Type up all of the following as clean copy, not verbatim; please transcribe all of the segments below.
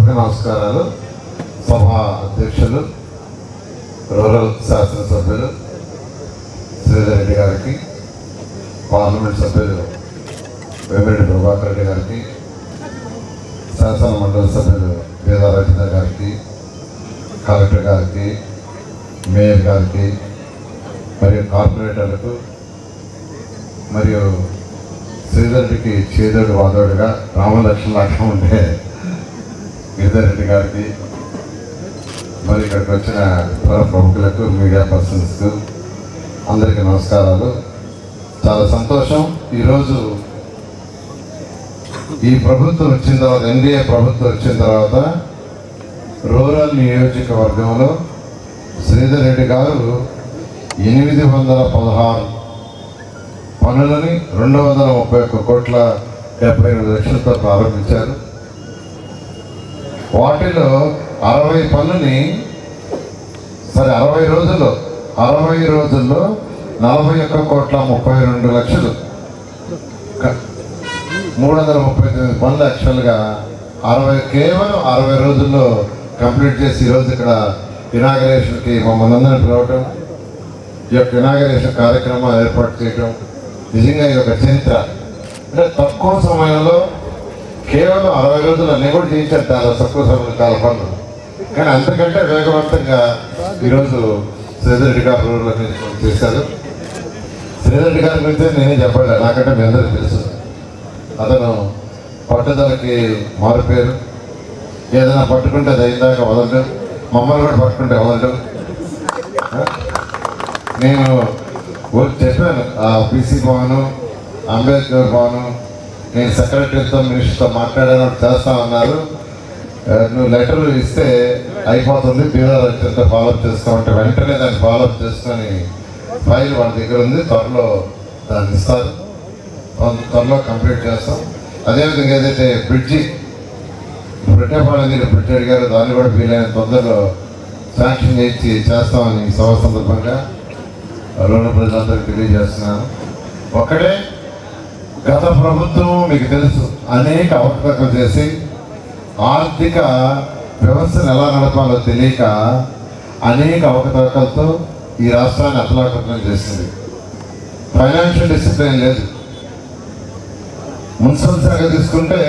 సభకు నమస్కారాలు. సభా అధ్యక్షులు, రూరల్ శాసనసభ్యులు శ్రీధర్ రెడ్డి గారికి, పార్లమెంట్ సభ్యులు వేమిరెడ్డి ప్రభాకర్ రెడ్డి గారికి, శాసన మండలి సభ్యులు వేదారచన గారికి, కలెక్టర్ గారికి, మేయర్ గారికి, మరియు కార్పొరేటర్లకు, మరియు శ్రీధర్ రెడ్డికి చేదోడు వాదోడుగా రామలక్ష్మణ లాగా ఉండే గిరిధర్ రెడ్డి గారికి, మరి ఇక్కడికి వచ్చిన ప్రముఖులకు, మీడియా పర్సన్స్కు అందరికీ నమస్కారాలు. చాలా సంతోషం. ఈరోజు ఈ ప్రభుత్వం వచ్చిన తర్వాత, ఎన్డీఏ ప్రభుత్వం వచ్చిన తర్వాత రూరల్ నియోజకవర్గంలో శ్రీధర్ రెడ్డి గారు 816 పనులని 231,78,00,000తో ప్రారంభించారు. వాటిలో 60 పనులని 60 రోజుల్లో 41,32,00,000 339 పనులు యాక్చువల్గా కేవలం 60 రోజుల్లో కంప్లీట్ చేసి ఈరోజు ఇక్కడ ఇనాగరేషన్కి మమ్మల్ని అందరినీ పిలవటం, ఈ యొక్క ఇనాగరేషన్ కార్యక్రమం ఏర్పాటు చేయటం నిజంగా ఇది ఒక చరిత్ర. అంటే తక్కువ సమయంలో కేవలం 60 రోజులు అన్నీ కూడా చేయించారు. చాలా తక్కువ సమయంలో చాలా పనులు, కానీ అంతకంటే వేగవంతంగా ఈరోజు శ్రీధర్ రెడ్డి గారు చేశారు. శ్రీధర్ రెడ్డి గారి గురించి నేనే చెప్పాలి, నాకంటే మీ అందరికీ తెలుసు. అతను పట్టుదలకి మారిపోయారు. ఏదైనా పట్టుకుంటే అది అయిందాక వదలడం, మమ్మల్ని కూడా పట్టుకుంటే వదలడం. నేను చెప్పాను, ఆ బీసీ భవను, అంబేద్కర్ భవను, నేను సెక్రటరీతో మినిస్టర్తో మాట్లాడాను, చేస్తామన్నారు. నువ్వు లెటర్లు ఇస్తే అయిపోతుంది, బీఆర్ వచ్చేంత ఫాలోఅప్ చేస్తామంటే వెంటనే దాన్ని ఫాలోఅప్ చేసుకొని ఫైల్ వాళ్ళ దగ్గర ఉంది, త్వరలో దాన్ని ఇస్తారు, త్వరలో కంప్లీట్ చేస్తాం. అదేవిధంగా ఏదైతే బ్రిడ్జి బ్రిటేపాలెం దగ్గర బ్రిడ్జి అడిగారు, దాన్ని కూడా వీలైన తొందరలో శాంక్షన్ చేసి చేస్తామని సభ సందర్భంగా రూరల్ ప్రజలందరికీ తెలియజేస్తున్నాను. ఒకటే, గత ప్రభుత్వం మీకు తెలుసు అనేక అవకతవకలు చేసి ఆర్థిక వ్యవస్థను ఎలా నడపాలో తెలియక అనేక అవకతవకలతో ఈ రాష్ట్రాన్ని అతలాకుతలం చేసింది. ఫైనాన్షియల్ డిసిప్లిన్ లేదు. మున్సిపల్ శాఖ తీసుకుంటే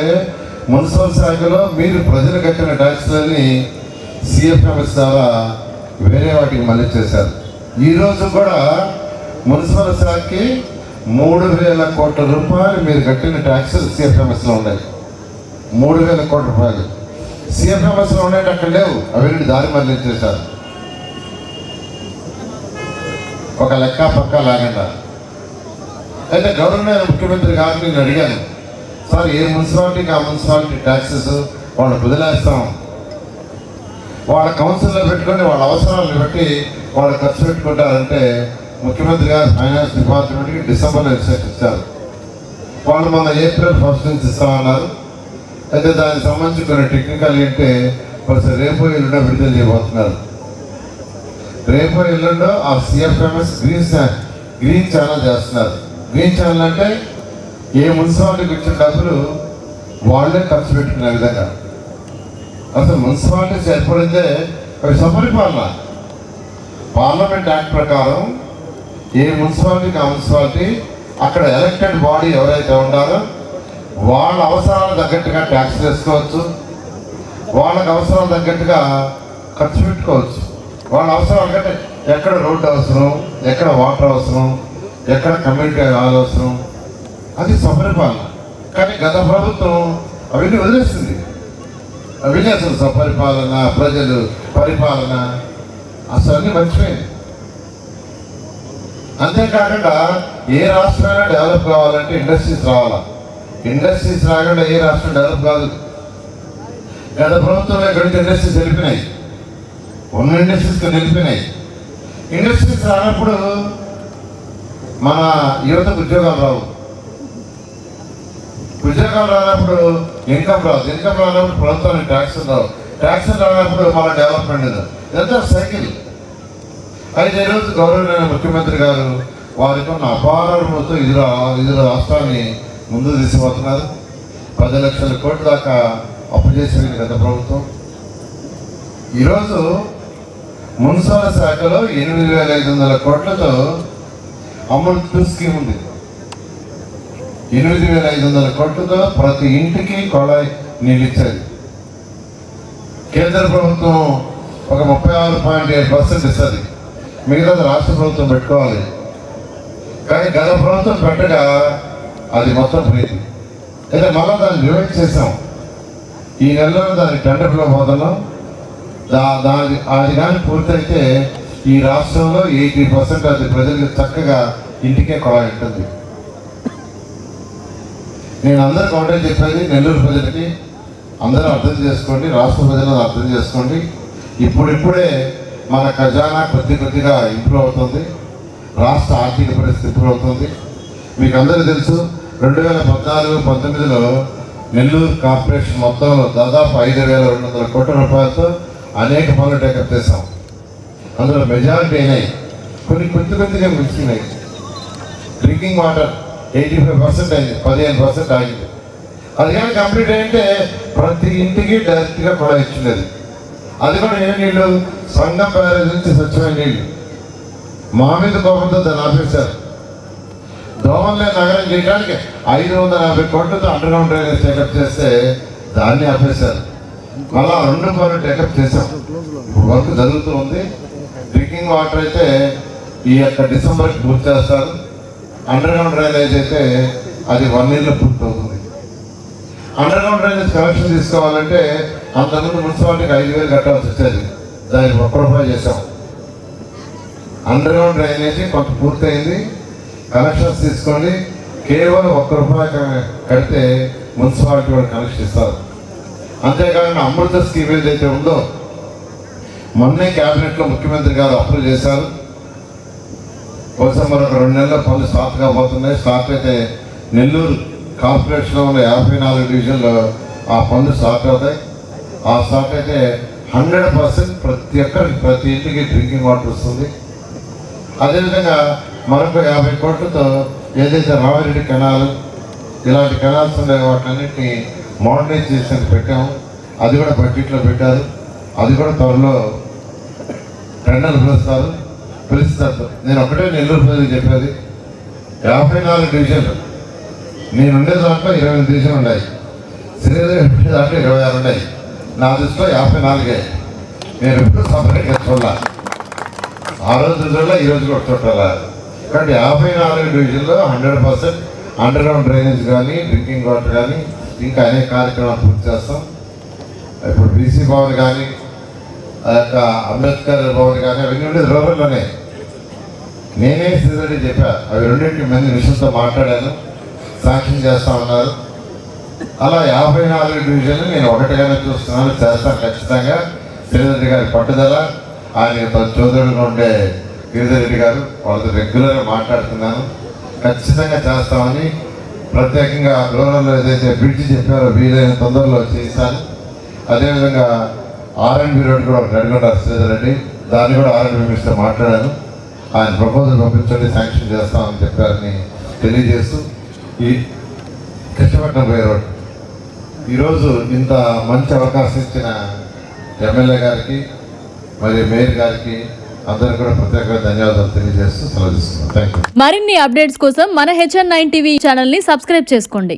మున్సిపల్ శాఖలో మీరు ప్రజలు కట్టిన ట్యాక్స్లని సిఎఫ్ఎంఎస్ ద్వారా వేరే వాటికి మళ్ళీ చేశారు. ఈరోజు కూడా మున్సిపల్ శాఖకి 3,000 కోట్ల రూపాయలు మీరు కట్టిన ట్యాక్స్ సిఎఫ్ఎంఎస్లో ఉన్నాయి. 3,000 కోట్ల రూపాయలు సిఎఫ్ఎంఎస్లో ఉన్నాయి, అక్కడ లేవు, అవన్నీ దారి మళ్ళించేశారు. ఒక లెక్క పక్క లేకుండా. అయితే గవర్నర్ ముఖ్యమంత్రి గారిని నేను అడిగాను, సార్ ఏ మున్సిపాలిటీకి ఆ మున్సిపాలిటీ ట్యాక్సెస్ వాళ్ళని వదిలేస్తాం, వాళ్ళ కౌన్సిల్లో పెట్టుకొని వాళ్ళ అవసరాలను బట్టి వాళ్ళు ఖర్చు పెట్టుకుంటారంటే ముఖ్యమంత్రి గారు ఫైనాన్స్ డిపార్ట్మెంట్కి డిసెంబర్లో ఇచ్చారు. వాళ్ళు మన ఏప్రిల్ 1 నుంచి ఇస్తామన్నారు. అయితే దానికి సంబంధించి కొన్ని టెక్నికల్ ఏంటంటే కొంచెం రేపు ఎల్లుండో విడుదల చేయబోతున్నారు. రేపు ఎల్లుండో ఆ సిఎఫ్ఎంఎస్ గ్రీన్ ఛానల్ చేస్తున్నారు. గ్రీన్ ఛానల్ అంటే ఏ మున్సిపాలిటీకి ఇచ్చిన డబ్బులు వాళ్ళే ఖర్చు పెట్టుకునే విధంగా. అసలు మున్సిపాలిటీస్ ఏర్పడితే అవి సపరిపాలన. పార్లమెంట్ యాక్ట్ ప్రకారం ఏ మున్సిపాలిటీకి ఆ మున్సిపాలిటీ అక్కడ ఎలక్టెడ్ బాడీ ఎవరైతే ఉంటారో వాళ్ళ అవసరాలకు తగ్గట్టుగా ట్యాక్స్ వేసుకోవచ్చు, వాళ్ళకి అవసరాలు తగ్గట్టుగా ఖర్చు పెట్టుకోవచ్చు. వాళ్ళ అవసరాలు కంటే ఎక్కడ రోడ్డు అవసరం, ఎక్కడ వాటర్ అవసరం, ఎక్కడ కమ్యూనిటీ హాల్ అవసరం, అది సపరిపాలన. కానీ గత ప్రభుత్వం అవన్నీ వదిలేస్తుంది. అవన్నీ అసలు సపరిపాలన, ప్రజలు పరిపాలన అసలు అన్నీ మర్చిపోయింది. అంతేకాకుండా ఏ రాష్ట్రమైనా డెవలప్ కావాలంటే ఇండస్ట్రీస్ రావాలా. ఇండస్ట్రీస్ రాకుండా ఏ రాష్ట్రం డెవలప్ కాదు. గత ప్రభుత్వంలో ఇక్కడి నుంచి ఇండస్ట్రీస్ వెళ్ళిపోయినాయి, ఉన్న ఇండస్ట్రీస్ వెళ్ళిపోయినాయి. ఇండస్ట్రీస్ రానప్పుడు మన యువతకు ఉద్యోగాలు రావు, ఉద్యోగాలు రానప్పుడు ఇన్కమ్ రాదు, ఇన్కమ్ రానప్పుడు ప్రభుత్వానికి ట్యాక్స్ రావు, ట్యాక్స్ రానప్పుడు మన డెవలప్మెంట్ ఇదంతా సైకిల్. అయితే ఈరోజు గౌరవనీయ ముఖ్యమంత్రి గారు వారికి ఉన్న అపారతో ఇది రాష్ట్రాన్ని ముందుకు తీసుకుపోతున్నారు. 10 లక్షల కోట్ల దాకా అప్పు చేసేది గత ప్రభుత్వం. ఈరోజు మున్సిపల్ శాఖలో 8,500 కోట్లతో అమృత్ స్కీమ్ ఉంది. 8,500 కోట్లతో ప్రతి ఇంటికి కొళాయి నీళ్ళు ఇచ్చేది. కేంద్ర ప్రభుత్వం ఒక 36.7% ఇస్తుంది, మిగతాది రాష్ట్ర ప్రభుత్వం పెట్టుకోవాలి. కానీ గత ప్రభుత్వం పెట్టగా అది మొత్తం పోయింది. అయితే మళ్ళీ దాన్ని రివైజ్ చేసాం. ఈ నెలలో దాని టెండర్లో పోతున్నాం. అది కానీ పూర్తయితే ఈ రాష్ట్రంలో 80% అది ప్రజలకు చక్కగా ఇంటికే కొళాయి ఉంటుంది. నేను అందరికి ఒకటే చెప్పేది, నెల్లూరు ప్రజలకి అందరూ అర్థం చేసుకోండి, రాష్ట్ర ప్రజలను అర్థం చేసుకోండి. ఇప్పుడిప్పుడే మన ఖజానా కొద్దిగా ఇంప్రూవ్ అవుతుంది, రాష్ట్ర ఆర్థిక పరిస్థితి ఇంప్రూవ్ అవుతుంది. మీకు అందరికీ తెలుసు, 2014-19లో నెల్లూరు కార్పొరేషన్ మొత్తంలో దాదాపు 5,200 కోట్ల రూపాయలతో అనేక పనులు టేకప్ చేశాం. అందులో మెజారిటీ అయినాయి, కొన్ని కొద్దిగా మిగిలినాయి. డ్రింకింగ్ వాటర్ 85% అయింది, 15% ఆగింది. అది కానీ కంప్లీట్ అయింటే ప్రతి ఇంటికి డైరెక్ట్గా కూడా ఇచ్చినది. అది కూడా ఏ నీళ్ళు, సంగం బ్యారేజ్ నుంచి స్వచ్ఛమైన నీళ్ళు. మా మీద కోపంతో దాన్ని ఆపేశారు. దోమల్లే నగరం చేయడానికి 550 కోట్లతో అండర్ గ్రౌండ్ డ్రైనేజ్ టేకప్ చేస్తే దాన్ని ఆపేశారు. మళ్ళా 2 పనులు టేకప్ చేశాం, ఇప్పుడు వర్క్ జరుగుతూ ఉంది. డ్రింకింగ్ వాటర్ అయితే ఈ యొక్క డిసెంబర్కి పూర్తి చేస్తారు. అండర్ గ్రౌండ్ డ్రైనేజ్ అయితే అది 1 yearలో పూర్తి అవుతుంది. అండర్ గ్రౌండ్ డ్రైనేజ్ కనెక్షన్ తీసుకోవాలంటే అంతకుముందు మున్సిపాలిటీకి 5,000 కట్టాల్సి వచ్చేది, దానికి 1 రూపాయి చేసాం. అండర్ గ్రౌండ్ డ్రైనేజీ కొంత పూర్తయింది. కనెక్షన్స్ తీసుకోండి, కేవలం 1 రూపాయి కడితే మున్సిపాలిటీ వాళ్ళు కనెక్షన్ ఇస్తారు. అంతేకాకుండా అమృత స్కీమ్ ఏదైతే ఉందో మొన్నే క్యాబినెట్లో ముఖ్యమంత్రి గారు అప్రూవ్ చేశారు. కోసం మరొక 2 నెలల్లో పనులు స్టార్ట్ కాబోతున్నాయి. స్టార్ట్ అయితే నెల్లూరు కార్పొరేషన్లో ఉన్న 54 డివిజన్లో ఆ పనులు స్టార్ట్ అవుతాయి. ఆ స్టార్ట్ అయితే 100% ప్రతి ఇంటికి డ్రింకింగ్ వాటర్ వస్తుంది. అదేవిధంగా మరొక 50 కోట్లతో ఏదైతే రావిరెడ్డి కెనాల్, ఇలాంటి కెనాల్స్ ఉండే వాటిలన్నింటినీ మోడర్నైజేషన్ పెట్టాము. అది కూడా బడ్జెట్లో పెట్టారు. అది కూడా త్వరలో టెండర్లు పిలుస్తారు. నేను ఒకటే నెల్లూరు ప్రజలకు చెప్పేది, 54 డివిజన్లు, నేను ఉండే దాంట్లో 28 డివిజన్లు ఉన్నాయి, శ్రీదేవి ఉండే దాంట్లో 26 ఉన్నాయి. నా దృష్టిలో 54. నేను ఎప్పుడు సపరేట్గా చూడాలి, ఆ రోజు చూడాల, ఈ రోజు కూడా చూడాలా. కాబట్టి 54 డివిజన్లో 100% అండర్ గ్రౌండ్ డ్రైనేజ్ కానీ, డ్రింకింగ్ వాటర్ కానీ, ఇంకా అనేక కార్యక్రమాలు పూర్తి చేస్తాం. ఇప్పుడు బీసీ భవన్ కానీ, ఆ యొక్క అంబేద్కర్ భవన్ కానీ అవన్నీ ఉండేది రూరల్లోనే. నేనే శ్రీరెడ్డి చెప్పా, అవి 2 మంది విషయంతో మాట్లాడాను, శాంక్షన్ చేస్తామన్నారు. అలా 54 డివిజన్లు నేను ఒకటిగానే చూస్తున్నాను, చేస్తాను ఖచ్చితంగా. శ్రీరెడ్డి గారి పట్టుదల, ఆయన చౌదరుగా ఉండే గిరిధర్ రెడ్డి గారు, వాళ్ళతో రెగ్యులర్గా మాట్లాడుతున్నాను. ఖచ్చితంగా చేస్తామని, ప్రత్యేకంగా రూరల్లో ఏదైతే బ్రిడ్జ్ చెప్పారో వీలైన తొందరలో చేశాను. అదేవిధంగా R&B రోడ్ కూడా ఒకటి అడుగుంటారు శ్రీధర్ రెడ్డి, దాన్ని కూడా R&B మినిస్టర్ మాట్లాడాను. ఆయన ప్రపోజల్ పంపించండి, శాంక్షన్ చేస్తామని చెప్పారని తెలియజేస్తూ, ఈ కృష్ణపట్నం పోయే రోడ్ ఈరోజు ఇంత మంచి అవకాశం ఇచ్చిన ఎమ్మెల్యే గారికి మరియు మేయర్ గారికి అందరికీ కూడా ప్రత్యేకంగా ధన్యవాదాలు తెలియజేస్తూ సెలవు తీసుకున్నాను. Thank you. మరిన్ని అప్డేట్స్ కోసం మన HN9 టీవీ ఛానల్ని సబ్స్క్రైబ్ చేసుకోండి.